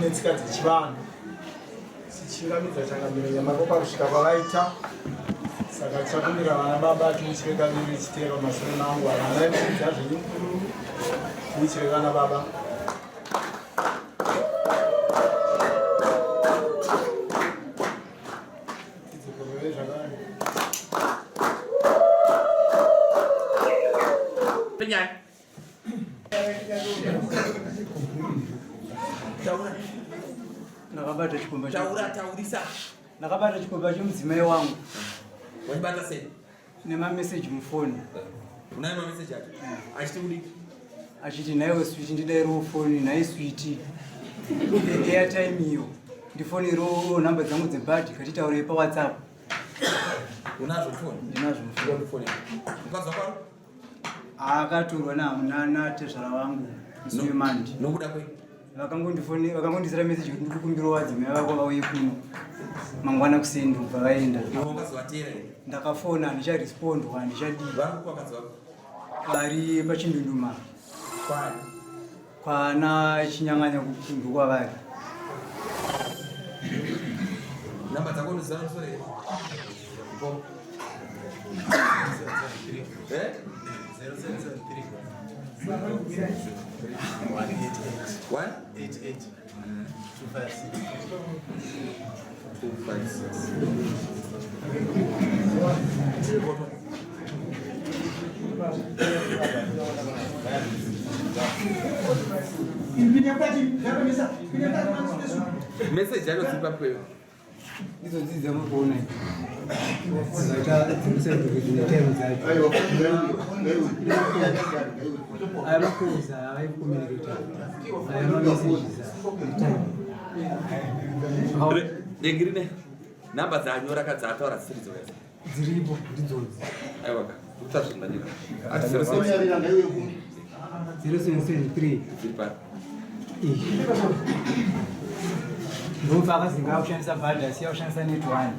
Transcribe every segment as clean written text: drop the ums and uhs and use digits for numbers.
netsika dzechivanhu sichingamidza Chakamira nyamakopa kusvika pavaita saka tichakumbira vana baba timuchireka viri chitero masoro nangu vana vaimedza zvenyukuru timuchireka vana baba nakabata chikomba taurisa nakabata chikomba chomudzimai wangu wachibata sei nemameseji mufoni unayo mameseji ati achiti kudi achiti naiwe switi ndidairiwo foni nhai switi airtime iyo ndifonero nhamba dzangu dzebhadhi katitaurei pawhatsapp unazo foni ndinazvo foni mukadzi wako akatorwa natezvara vangu Mandi nokuda kwei vakangondisira meseji kuti ndikukumbira wadzimai vako vauye kuno mangwana kuseni ndobva vaenda. Ndakafona handicharespondi handichadii. Vari pachindunduma kwana chinyanganya kundu kwavari. Namba dzako ndiziva sore. Eh? 073 188 message yalo zipapeyo izo dzidzo mukona Degrine namba dzanyora kadzataura dziridzo dziripo ndidzodzi aiwa utazvindanira ati 073 zipa ndobva akazinga kushandisa bhadha siya kushandisa net 1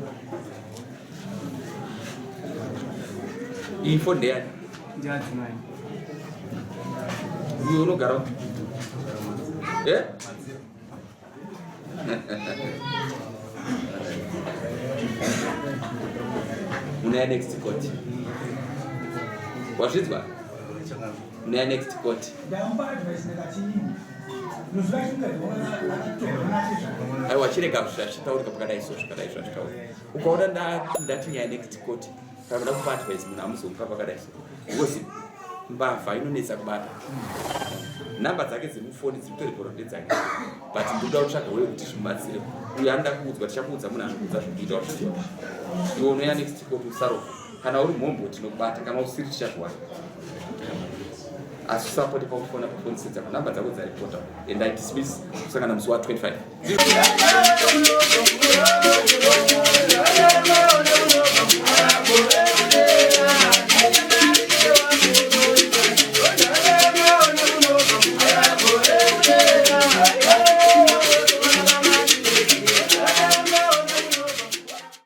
info ndeyani ndiadzimai uyo unogara eh Muna next court. Wazvidzwa? Muna next court. Aiwa chireka zvachitaurika pakadai zvakadai zvachitaurika. Ukaona ndati nyaya next court. Kana kupa advice munhu amuzomupa pakadai. Because mbavha inonetsa kubata. Namba dzake dzemufoni dzinotorepora ndedzake. But ndoda kutsvaga wewe kuti zvimubatsire. Uyo anoda kuudzwa tichamuudza munhu anokuudza zvekuita kuti iwe unoya next court usaro. Kana uri mhombo tinokubata kana usiri tichazviwana. Asi support pakufona pafoni dzako namba dzako dzaripota and I dismiss kusangana musi wa 25.